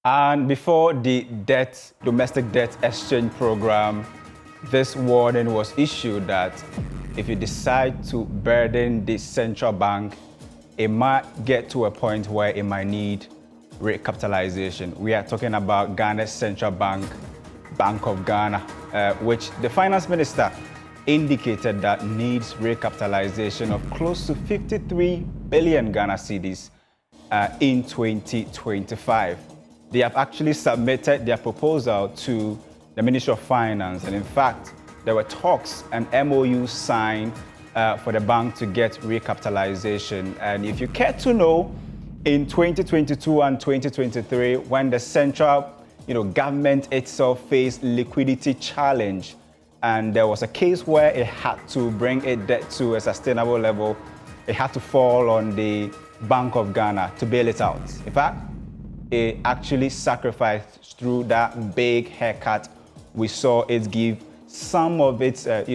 And before the domestic debt exchange program, this warning was issued that if you decide to burden the central bank, it might get to a point where it might need recapitalization. We are talking about Ghana's central bank, Bank of Ghana, which the finance minister indicated that needs recapitalization of close to 53 billion Ghana cedis in 2025. They have actually submitted their proposal to the Ministry of Finance, and in fact, there were talks and MOUs signed for the bank to get recapitalization. And if you care to know, in 2022 and 2023, when the central government itself faced liquidity challenge, and there was a case where it had to bring its debt to a sustainable level, it had to fall on the Bank of Ghana to bail it out. In fact, it actually sacrificed through that big haircut. We saw it give some of its, in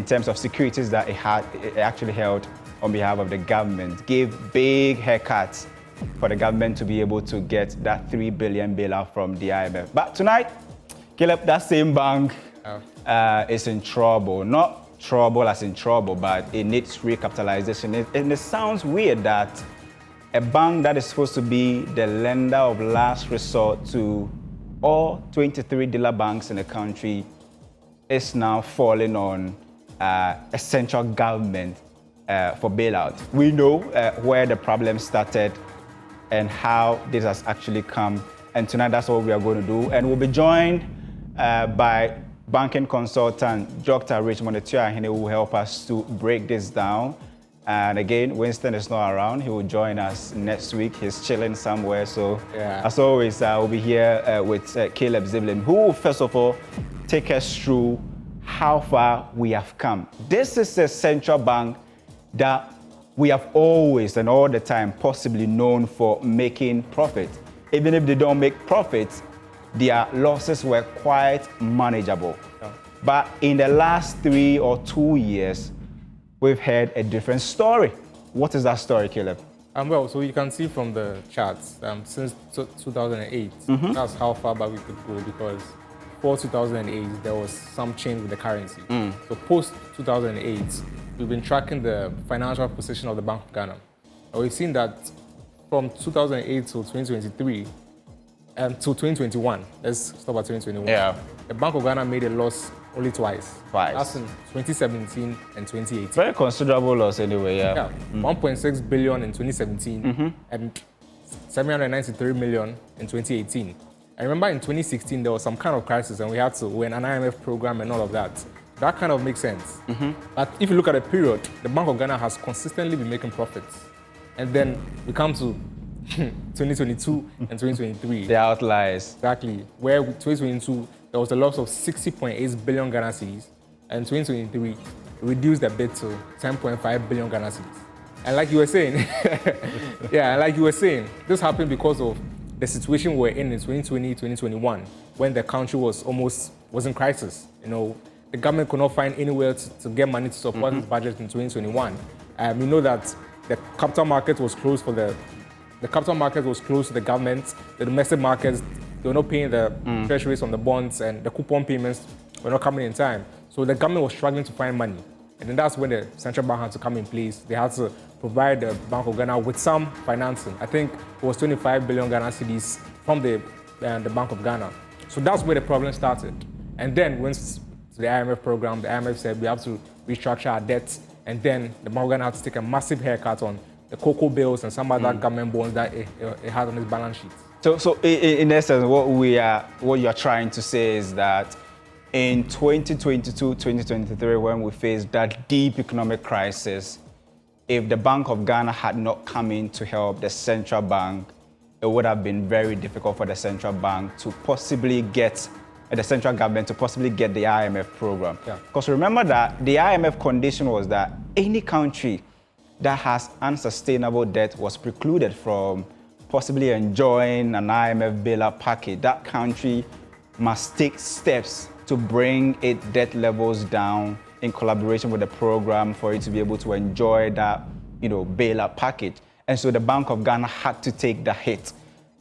terms of securities that it actually held on behalf of the government, gave big haircuts for the government to be able to get that 3 billion bailout from the IMF. But tonight, Caleb, that same bank is in trouble. Not trouble as in trouble, but it needs recapitalization. And it sounds weird that a bank that is supposed to be the lender of last resort to all 23 dealer banks in the country is now falling on a central government for bailout. We know where the problem started and how this has actually come. And tonight, that's what we are going to do. And we'll be joined by banking consultant Dr. Richmond Etuahine, who will help us to break this down. And again, Winston is not around. He will join us next week. He's chilling somewhere. So as always, we'll be here with Caleb Zivlin, who will first of all take us through how far we have come. This is a central bank that we have always and all the time possibly known for making profit. Even if they don't make profits, their losses were quite manageable. But in the last 3 or 2 years, we've heard a different story. What is that story, Caleb? Well, so you can see from the charts, since 2008, that's how far back we could go, because before 2008, there was some change with the currency. So post 2008, we've been tracking the financial position of the Bank of Ghana. And we've seen that from 2008 to 2023, and to 2021, let's stop at 2021. The Bank of Ghana made a loss only twice. That's in 2017 and 2018. Very considerable loss anyway, 1.6 billion in 2017 and 793 million in 2018. I remember in 2016, there was some kind of crisis and we had to win an IMF program and all of that. That kind of makes sense. But if you look at the period, the Bank of Ghana has consistently been making profits. And then we come to 2022 and 2023. The outliers. Exactly. Where 2022, there was a loss of 60.8 billion Ghana cedis, and 2023 reduced a bit to 10.5 billion Ghana cedis. And like you were saying, this happened because of the situation we're in 2020, 2021, when the country was in crisis. The government could not find anywhere to get money to support its budget in 2021. We know that the capital market was closed for the capital market was closed to the government. The domestic markets, they were not paying the treasuries on the bonds, and the coupon payments were not coming in time. So the government was struggling to find money. And then that's when the central bank had to come in place. They had to provide the Bank of Ghana with some financing. I think it was 25 billion Ghana cedis from the Bank of Ghana. So that's where the problem started. And then when the IMF program, the IMF said we have to restructure our debts. And then the Bank of Ghana had to take a massive haircut on the cocoa bills and some other government bonds that it had on its balance sheet. So in essence, what you're trying to say is that in 2022, 2023, when we faced that deep economic crisis, if the Bank of Ghana had not come in to help the central bank, it would have been very difficult for the central bank to possibly get the central government to possibly get the IMF program. Because remember that the IMF condition was that any country that has unsustainable debt was precluded from possibly enjoying an IMF bailout package. That country must take steps to bring its debt levels down in collaboration with the program for it to be able to enjoy that, bailout package. And so the Bank of Ghana had to take the hit.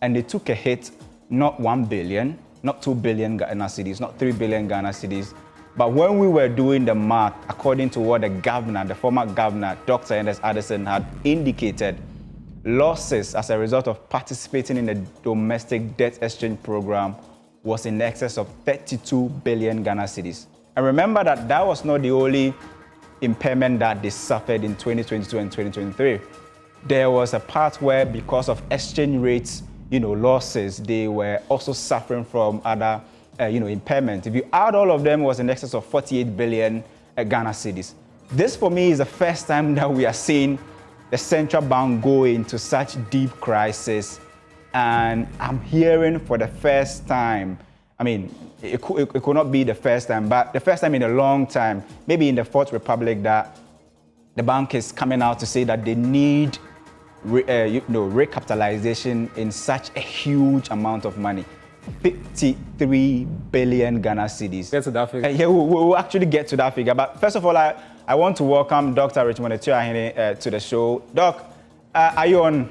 and they took a hit, not 1 billion, not 2 billion Ghana cedis, not 3 billion Ghana cedis. But when we were doing the math, according to what the governor, the former governor, Dr. Ernest Addison, had indicated, losses as a result of participating in the domestic debt exchange program was in excess of 32 billion Ghana cedis. And remember that that was not the only impairment that they suffered in 2022 and 2023. There was a part where, because of exchange rates, losses, they were also suffering from other, impairment. If you add all of them, it was in excess of 48 billion Ghana cedis. This, for me, is the first time that we are seeing the central bank go into such deep crisis. And I'm hearing for the first time, I mean, it could not be the first time, but the first time in a long time, maybe in the Fourth Republic, that the bank is coming out to say that they need recapitalization in such a huge amount of money. 53 billion Ghana cedis. Get to that figure. Yeah, we'll actually get to that figure. But first of all, I want to welcome Dr. Richmond Etuahene to the show. Doc, are you on?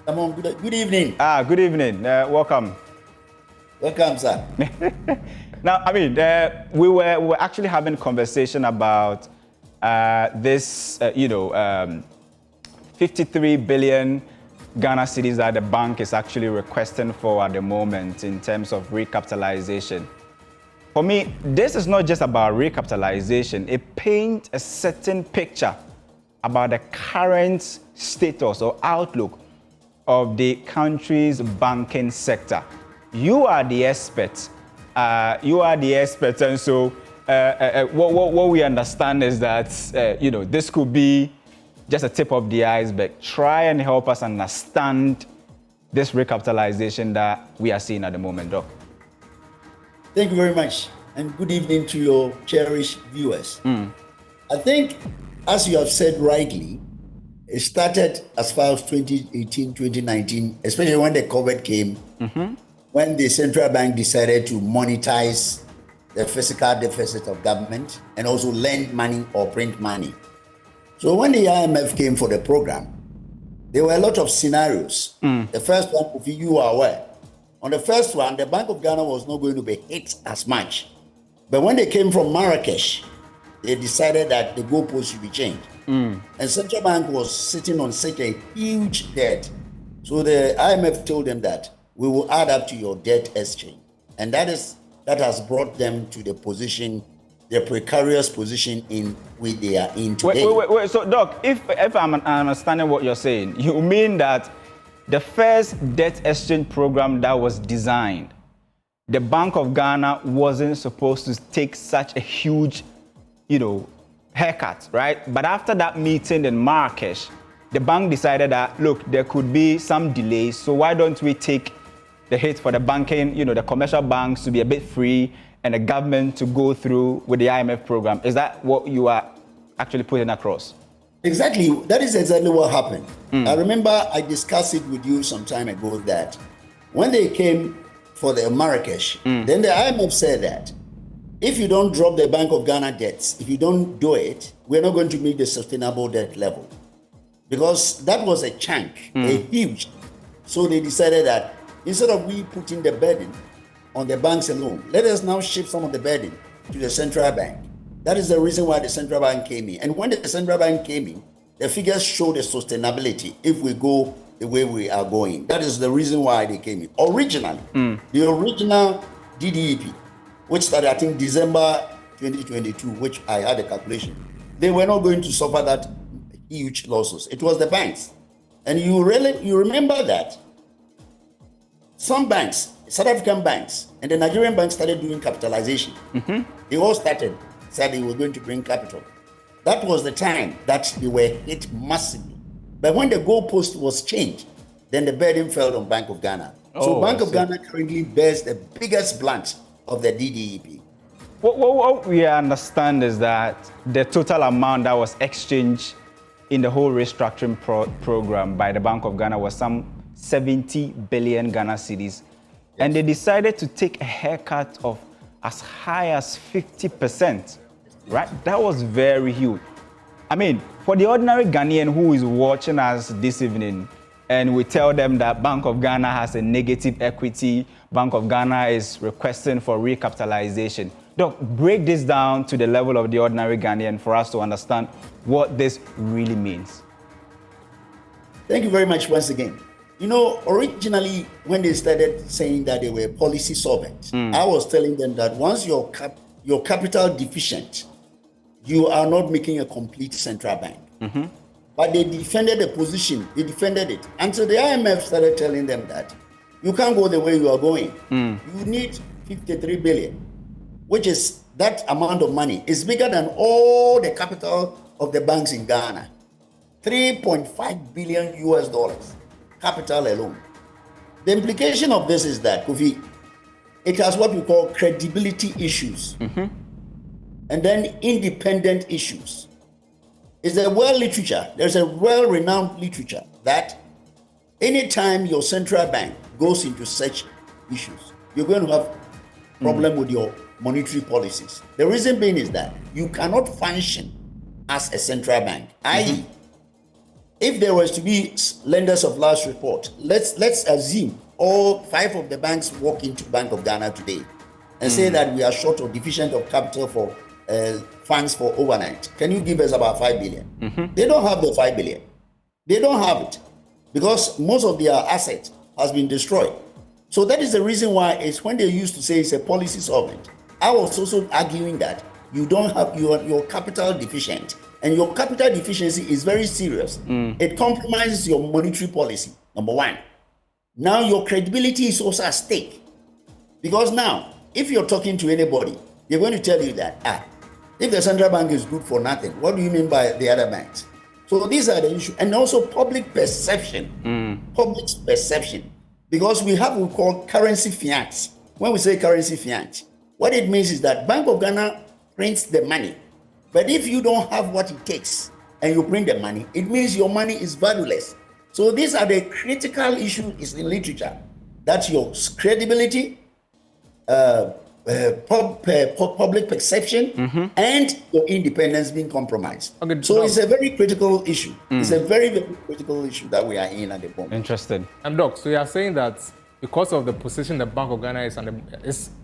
I'm on. Good evening. Good evening. Welcome. Welcome, sir. Now, I mean, we were actually having a conversation about this, 53 billion Ghana cedis that the bank is actually requesting for at the moment in terms of recapitalization. For me, this is not just about recapitalization. It paints a certain picture about the current status or outlook of the country's banking sector. You are the expert. And so what we understand is that, this could be just a tip of the iceberg. Try and help us understand this recapitalization that we are seeing at the moment, Doc. Thank you very much, and good evening to your cherished viewers. I think, as you have said rightly, it started as far as 2018, 2019, especially when the COVID came, when the central bank decided to monetize the fiscal deficit of government and also lend money or print money. So when the IMF came for the program, there were a lot of scenarios. The first one, if you are aware, on the first one, the Bank of Ghana was not going to be hit as much. But when they came from Marrakesh, they decided that the goalpost should be changed. And central bank was sitting on such a huge debt. So the IMF told them that we will add up to your debt exchange. And that has brought them to the position, the precarious position in which they are in today. Wait. So, Doc, if I'm understanding what you're saying, you mean that the first debt exchange program that was designed, the Bank of Ghana wasn't supposed to take such a huge, haircut, right? But after that meeting in Marrakesh, the bank decided that, look, there could be some delays, so why don't we take the hit for the banking, the commercial banks to be a bit free and the government to go through with the IMF program. Is that what you are actually putting across? Exactly. That is exactly what happened. I remember I discussed it with you some time ago that when they came for the Marrakesh, then the IMF said that if you don't drop the Bank of Ghana debts, if you don't do it, we're not going to meet the sustainable debt level. Because that was a chunk, a huge. So they decided that instead of we putting the burden on the banks alone, let us now shift some of the burden to the central bank. That is the reason why the central bank came in. And when the central bank came in, the figures show the sustainability if we go the way we are going. That is the reason why they came in. Originally, the original DDEP, which started, I think, December 2022, which I had a calculation, they were not going to suffer that huge losses. It was the banks. And you remember that some banks, South African banks, and the Nigerian banks started doing capitalization. They all said they were going to bring capital. That was the time that they were hit massively. But when the goalpost was changed, then the burden fell on Bank of Ghana. So Bank of Ghana currently bears the biggest brunt of the DDEP. What we understand is that the total amount that was exchanged in the whole restructuring program by the Bank of Ghana was some 70 billion Ghana cedis. And they decided to take a haircut of as high as 50%, right? That was very huge. I mean, for the ordinary Ghanaian who is watching us this evening, and we tell them that Bank of Ghana has a negative equity, Bank of Ghana is requesting for recapitalization. Doc, break this down to the level of the ordinary Ghanaian for us to understand what this really means. Thank you very much once again. You know, originally, when they started saying that they were policy solvent, I was telling them that once your capital deficient, you are not making a complete central bank. But they defended the position, they defended it. Until the IMF started telling them that you can't go the way you are going. You need 53 billion, which is that amount of money is bigger than all the capital of the banks in Ghana. 3.5 billion US dollars. Capital alone. The implication of this is that, Kofi, it has what we call credibility issues and then independent issues. It's a there's a well-renowned literature that anytime your central bank goes into such issues, you're going to have problem with your monetary policies. The reason being is that you cannot function as a central bank, i.e., if there was to be lenders of last report, let's assume all 5 of the banks walk into Bank of Ghana today and say that we are short or deficient of capital for funds for overnight. Can you give us about 5 billion? They don't have the 5 billion. They don't have it because most of their assets has been destroyed. So that is the reason why it's when they used to say it's a policy solvent. I was also arguing that you don't have your capital deficient. And your capital deficiency is very serious. It compromises your monetary policy, number one. Now your credibility is also at stake. Because now, if you're talking to anybody, they're going to tell you that, if the central bank is good for nothing, what do you mean by the other banks? So these are the issues. And also public perception. Public perception. Because we have what we call currency fiat. When we say currency fiat, what it means is that Bank of Ghana prints the money. But if you don't have what it takes and you print the money, it means your money is valueless. So these are the critical issues in literature. That's your credibility, public perception, and your independence being compromised. Okay, so it's a very critical issue. It's a very, very critical issue that we are in at the moment. Interesting. And Doc, so you are saying that because of the position the Bank of Ghana is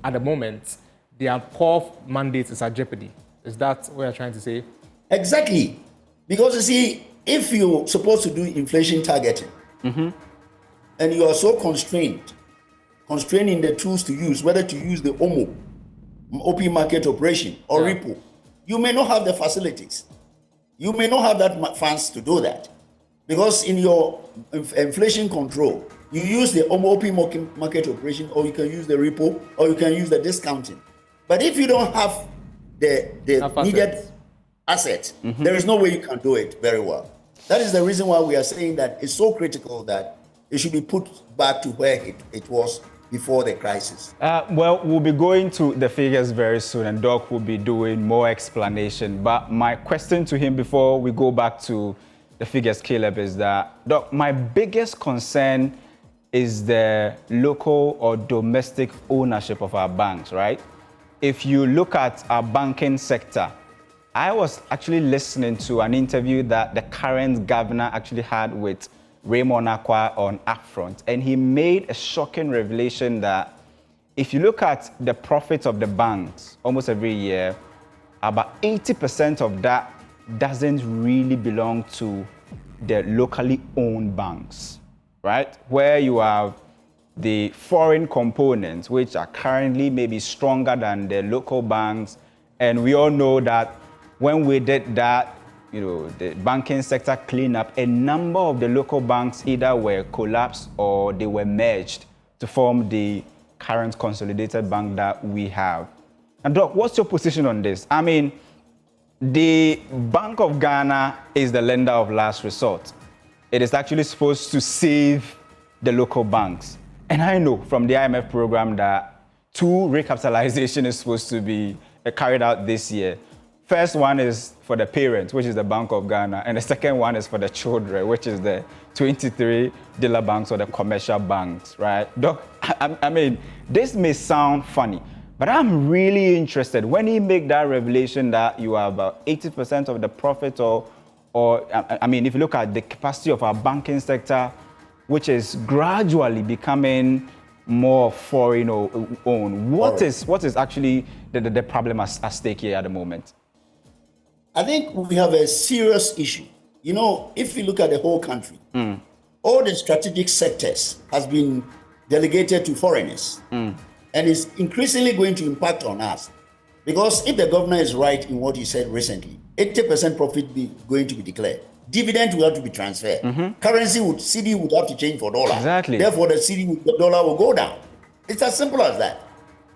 at the moment, their core mandate is at jeopardy. Is that what you're trying to say? Exactly. Because you see, if you're supposed to do inflation targeting, and you are so constraining the tools to use, whether to use the OP market operation or repo, you may not have the facilities. You may not have that funds to do that. Because in your inflation control, you use the OP market operation, or you can use the repo, or you can use the discounting. But if you don't have the needed assets, there is no way you can do it very well. That is the reason why we are saying that it's so critical that it should be put back to where it was before the crisis. Well, we'll be going to the figures very soon, and Doc will be doing more explanation. But my question to him before we go back to the figures, Caleb, is that, Doc, my biggest concern is the local or domestic ownership of our banks, right? If you look at our banking sector, I was actually listening to an interview that the current governor actually had with Raymond Akwa on Upfront, and he made a shocking revelation that if you look at the profits of the banks almost every year, about 80% of that doesn't really belong to the locally owned banks, right? Where you have the foreign components, which are currently maybe stronger than the local banks. And we all know that when we did that, the banking sector cleanup, a number of the local banks either were collapsed or they were merged to form the current consolidated bank that we have. And Doc, what's your position on this? I mean, the Bank of Ghana is the lender of last resort. It is actually supposed to save the local banks. And I know from the IMF program that 2 recapitalization is supposed to be carried out this year. First one is for the parents, which is the Bank of Ghana, and the second one is for the children, which is the 23 dealer banks or the commercial banks, right? Doc, I mean, this may sound funny, but I'm really interested when he make that revelation that you have about 80% of the profit, or I mean, if you look at the capacity of our banking sector, which is gradually becoming more foreign owned. What is actually the problem at stake here at the moment? I think we have a serious issue. You know, if you look at the whole country, all the strategic sectors has been delegated to foreigners, and is increasingly going to impact on us. Because if the governor is right in what he said recently, 80% profit be going to be declared. Dividend will have to be transferred. Currency CD would have to change for dollar. Exactly. Therefore, the dollar will go down. It's as simple as that.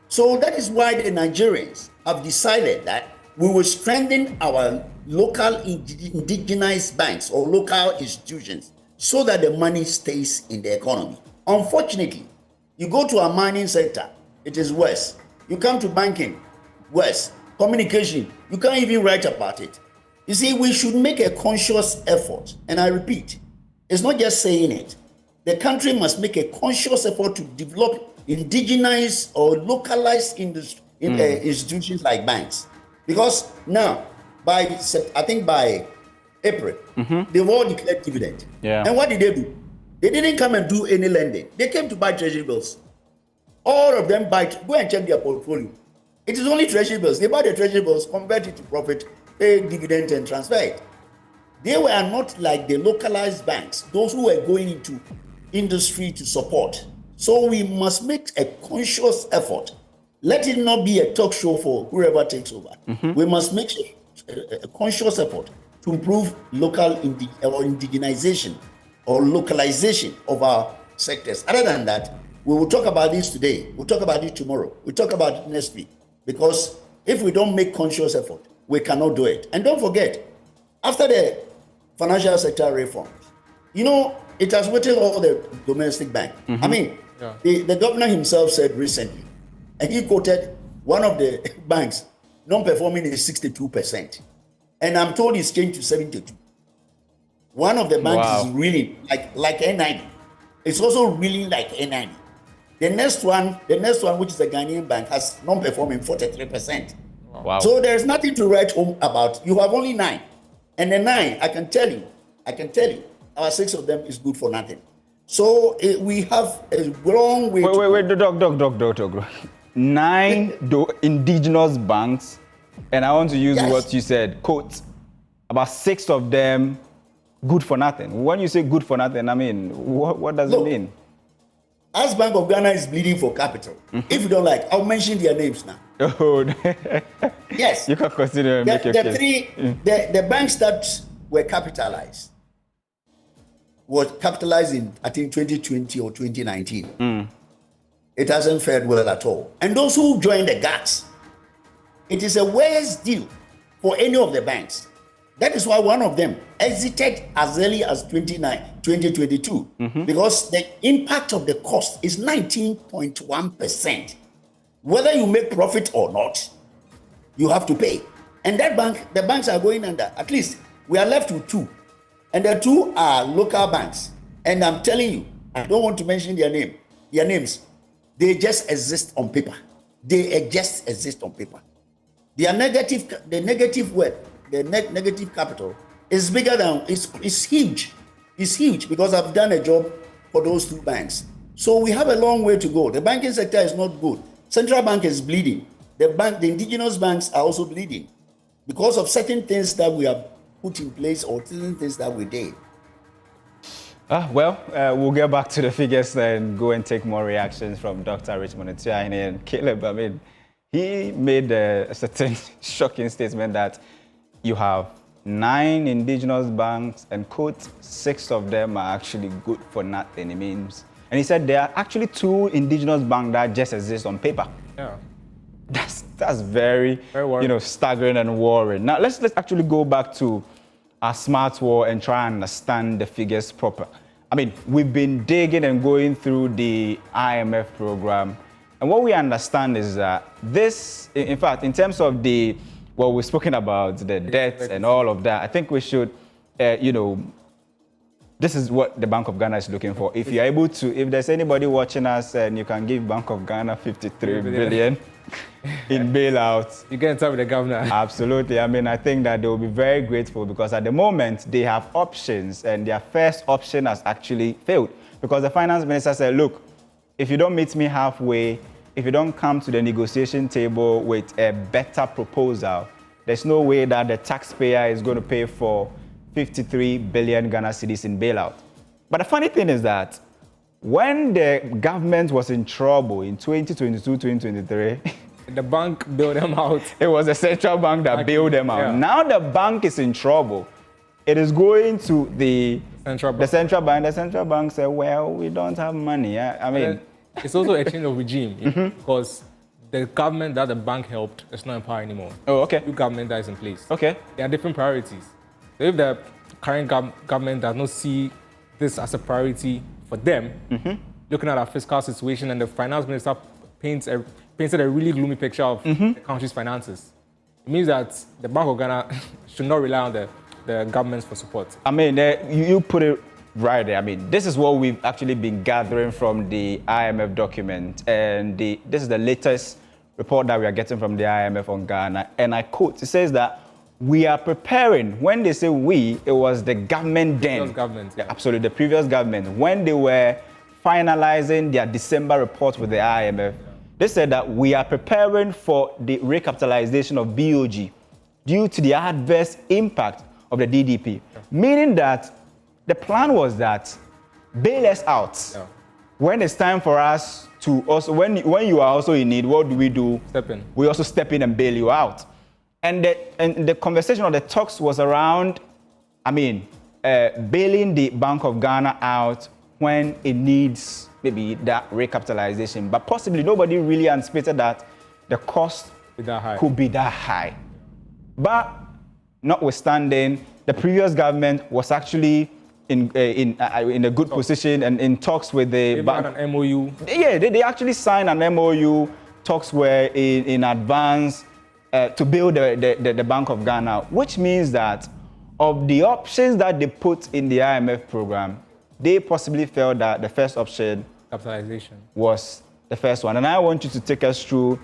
So that is why the Nigerians have decided that we will strengthen our local indigenous banks or local institutions so that the money stays in the economy. Unfortunately, you go to our mining sector, it is worse. You come to banking, worse. Communication, you can't even write about it. You see, we should make a conscious effort, and I repeat, it's not just saying it. The country must make a conscious effort to develop indigenous or localized institutions like banks. Because now, I think by April, they've all declared dividend. Yeah. And what did they do? They didn't come and do any lending. They came to buy treasury bills. All of them go and check their portfolio. It is only treasury bills. They buy the treasury bills, convert it to profit, pay dividend and transfer it. They were not like the localized banks, those who were going into industry to support. So we must make a conscious effort. Let it not be a talk show for whoever takes over. We must make a conscious effort to improve local indigenization or localization of our sectors. Other than that, we will talk about this today. We'll talk about it tomorrow. We'll talk about it next week. Because if we don't make conscious effort, we cannot do it. And don't forget, after the financial sector reforms, you know, it has weighted all the domestic bank. I mean, the governor himself said recently, and he quoted one of the banks, non-performing is 62%. And I'm told it's changed to 72. One of the banks is really like N90. It's also really like N90. The next one, which is a Ghanaian bank, has non-performing 43%. Wow. So there's nothing to write home about. You have only 9. And the 9, I can tell you, our 6 of them is good for nothing. So we have a long way Wait, Doc. 9 indigenous banks, and I want to use what you said, quote, about 6 of them good for nothing. When you say good for nothing, I mean, what does it mean? As Bank of Ghana is bleeding for capital, if you don't like, I'll mention their names now. Oh, yes. You can consider make your case. The banks that were capitalized was capitalized in, I think, 2020 or 2019. It hasn't fared well at all. And those who joined the GHs, it is a worse deal for any of the banks. That is why one of them exited as early as 2022, because the impact of the cost is 19.1%. Whether you make profit or not, you have to pay. And the banks are going under. At least we are left with 2. And the 2 are local banks. And I'm telling you, I don't want to mention their names. They just exist on paper. They just exist on paper. The negative capital is bigger than, it's huge. It's huge because I've done a job for those 2 banks. So we have a long way to go. The banking sector is not good. Central bank is bleeding. The indigenous banks are also bleeding because of certain things that we have put in place or certain things that we did. We'll get back to the figures and go and take more reactions from Dr. Richmond Etiaine and Caleb. I mean, he made a certain shocking statement that you have 9 indigenous banks and quote 6 of them are actually good for nothing. It means, and he said there are actually 2 indigenous banks that just exist on paper. Yeah, that's very staggering and worrying. Now let's actually go back to our smart war and try and understand the figures proper. I mean, we've been digging and going through the IMF program, and what we understand is that this, in fact, in terms of we've spoken about the debt and all of that, I think we should, this is what the Bank of Ghana is looking for. If you're able to, if there's anybody watching us and you can give Bank of Ghana 53 billion in bailouts. You get in touch with the governor. Absolutely. I mean, I think that they will be very grateful because at the moment they have options and their first option has actually failed. because the finance minister said, look, if you don't meet me halfway, if you don't come to the negotiation table with a better proposal, there's no way that the taxpayer is going to pay for 53 billion Ghana cedis in bailout. But the funny thing is that when the government was in trouble in 2022, 2023, the bank bailed them out. It was the central bank that bailed them out. Yeah. Now the bank is in trouble. It is going to the central bank. The central bank said, well, we don't have money. I mean, it's also a change of regime because the government that the bank helped is not in power anymore. Oh, okay. New government that is in place. Okay. There are different priorities. So if the current government does not see this as a priority for them, looking at our fiscal situation, and the finance minister painted a really gloomy picture of the country's finances, it means that the Bank of Ghana should not rely on the governments for support. I mean, you put it right there. I mean, this is what we've actually been gathering from the IMF document, and this is the latest report that we are getting from the IMF on Ghana, and I quote, it says that we are preparing. When they say we, it was the government then. Previous government. Yeah, absolutely, the previous government. When they were finalizing their December report with the IMF, they said that we are preparing for the recapitalization of BOG due to the adverse impact of the DDP, meaning that the plan was that bail us out. Yeah. When it's time for us to also, when you are also in need, what do? Step in. We also step in and bail you out. And the conversation or the talks was around, I mean, bailing the Bank of Ghana out when it needs maybe that recapitalization. But possibly nobody really anticipated that the cost could be that high. But notwithstanding, the previous government was actually in a good position and in talks with the bank. They had an MOU. Yeah, they actually signed an MOU. Talks were in advance to build the Bank of Ghana, which means that of the options that they put in the IMF program, they possibly felt that the first option, capitalization, was the first one. And I want you to take us through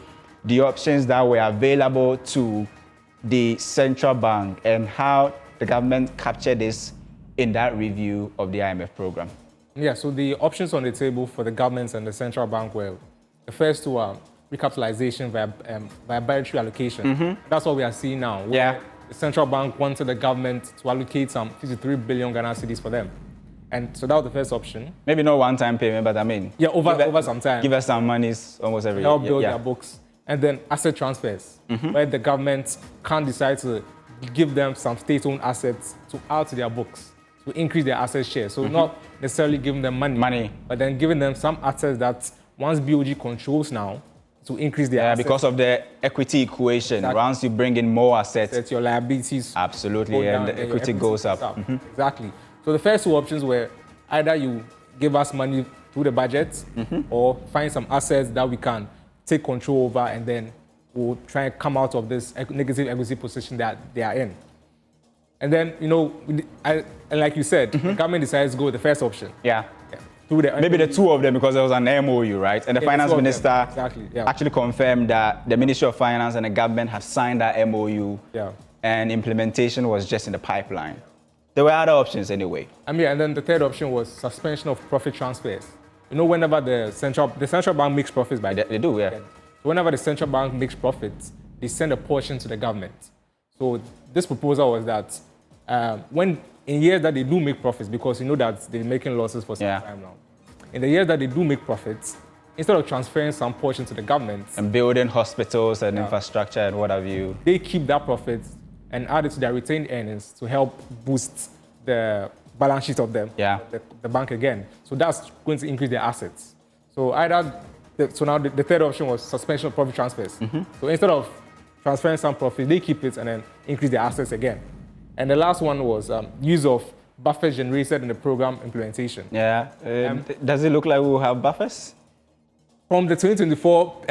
the options that were available to the central bank and how the government captured this in that review of the IMF program. Yeah, so the options on the table for the governments and the central bank were, the first two are recapitalization via budgetary allocation. That's what we are seeing now. Yeah. The central bank wanted the government to allocate some 53 billion Ghana cedis for them. And so that was the first option. Maybe not one-time payment, but I mean... Yeah, over some time. Give us some money almost every year. Help build their books. And then asset transfers, where the government can decide to give them some state-owned assets to add to their books, to increase their asset share. So not necessarily giving them money, but then giving them some assets that once BOG controls now, to increase their assets. Because of the equity equation. Exactly. Once you bring in more assets, your liabilities absolutely, and the equity goes up. Exactly. So the first two options were either you give us money through the budget or find some assets that we can take control over, and then we'll try and come out of this negative equity position that they are in. And then, you know, and like you said, the government decides to go with the first option. Yeah. Maybe the two of them, because there was an MOU, right? And the finance minister actually confirmed that the Ministry of Finance and the government had signed that MOU, and implementation was just in the pipeline. There were other options anyway. And then the third option was suspension of profit transfers. You know, whenever the central bank makes profits by they do, yeah. So whenever the central bank makes profits, they send a portion to the government. So this proposal was that when in years that they do make profits, because you know that they're making losses for some time now, in the years that they do make profits, instead of transferring some portion to the government and building hospitals and infrastructure and what have you, they keep that profit and add it to their retained earnings to help boost the balance sheet of them, the bank again. So that's going to increase their assets. So now the third option was suspension of profit transfers. So instead of transferring some profit, they keep it and then increase their assets again. And the last one was use of buffers generated in the program implementation. Yeah. Does it look like we will have buffers? From the 2024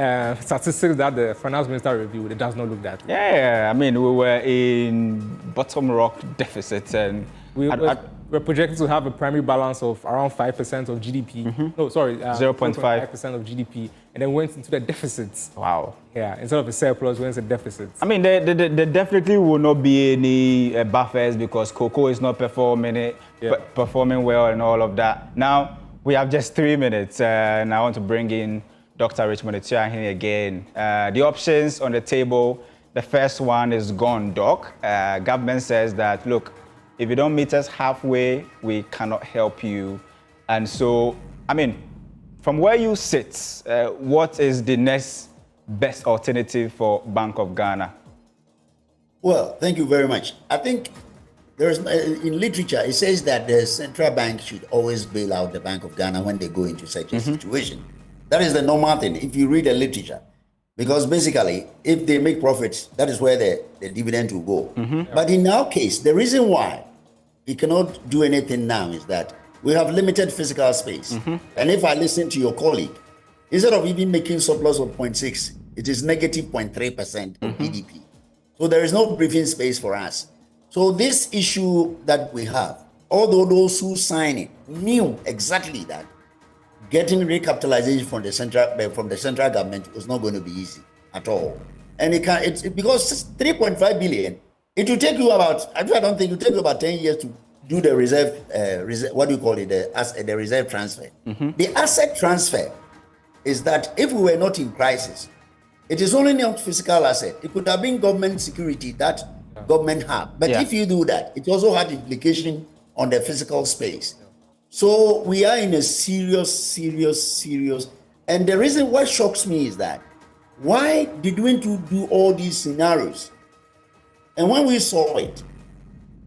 statistics that the finance minister reviewed, it does not look that way. Yeah, I mean, we were in bottom rock deficit, and we're projected to have a primary balance of around 5% of GDP. No, sorry, 0.5% of GDP, and then went into the deficits. Wow. Yeah, instead of a surplus, went into deficits. I mean, there definitely will not be any buffers because cocoa is not performing well and all of that. Now, We have just 3 minutes, and I want to bring in Dr. Richmond Etuahin again. The options on the table, the first one is gone, Doc. Government says that, look, if you don't meet us halfway, we cannot help you. And so, I mean, from where you sit, what is the next best alternative for Bank of Ghana? Well, thank you very much. I think there's in literature, it says that the central bank should always bail out the Bank of Ghana when they go into such a situation. That is the normal thing if you read the literature. Because basically, if they make profits, that is where the dividend will go. But in our case, the reason why we cannot do anything now is that we have limited physical space. And if I listen to your colleague, instead of even making surplus of 0.6, it is negative 0.3% of GDP. So there is no breathing space for us. So this issue that we have, although those who sign it knew exactly that getting recapitalization from the central government was not going to be easy at all. And it's because 3.5 billion, it will take you about, I don't think it will take you about 10 years to do the reserve, what do you call it, the reserve transfer. The asset transfer is that if we were not in crisis, it is only not physical asset. It could have been government security that government have. But if you do that, it also had implication on the physical space. So we are in a serious. And the reason what shocks me is that why did we do all these scenarios? And when we saw it,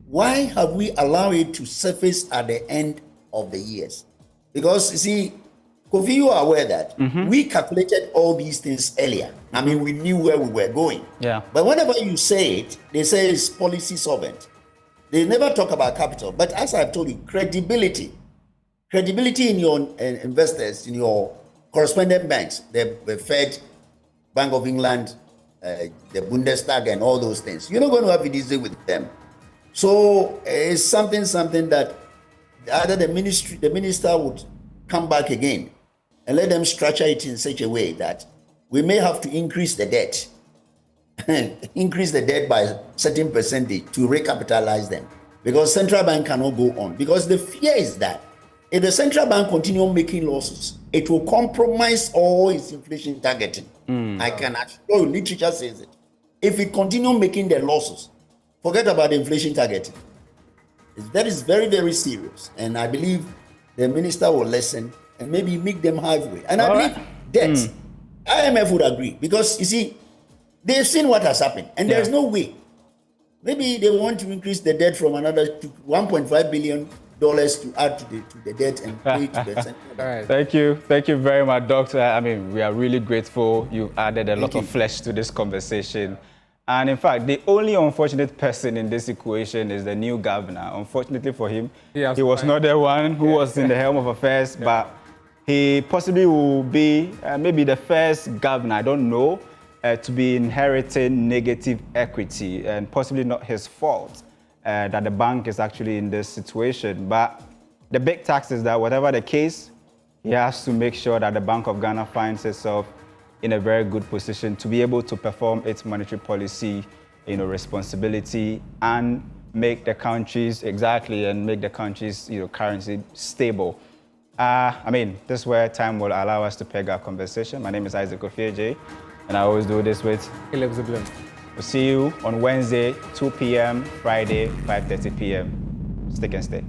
why have we allowed it to surface at the end of the years? Because you see, Kofi, you are aware that we calculated all these things earlier. I mean, we knew where we were going. But whenever you say it, they say it's policy solvent. They never talk about capital. But as I've told you, credibility in your investors, in your correspondent banks, the Fed, Bank of England, the Bundestag, and all those things. You're not going to have it easy with them. So it's something that either the minister would come back again and let them structure it in such a way that we may have to increase the debt, increase the debt by a certain percentage to recapitalize them, because central bank cannot go on. Because the fear is that if the central bank continue making losses, it will compromise all its inflation targeting. I can assure you, literature says it. If it continue making the losses, forget about the inflation targeting. That is very, very serious. And I believe the minister will listen and maybe meet them halfway. And I believe debt, IMF would agree, because you see, they've seen what has happened, and there's no way. Maybe they want to increase the debt from another to $1.5 billion to add to the debt and pay to the central bank. Thank you very much, Doctor. I mean, we are really grateful. You added a lot of flesh to this conversation. And in fact, the only unfortunate person in this equation is the new governor. Unfortunately for him, he was not the one who was in the helm of affairs, but he possibly will be maybe the first governor, I don't know, to be inheriting negative equity, and possibly not his fault that the bank is actually in this situation. But the big task is that whatever the case, he has to make sure that the Bank of Ghana finds itself in a very good position to be able to perform its monetary policy, responsibility, and make the country's currency stable. I mean, this is where time will allow us to peg our conversation. My name is Isaac Ofieje, and I always do this with Caleb Ziblin. We'll see you on Wednesday, 2 p.m., Friday, 5:30 p.m. Stick and stay.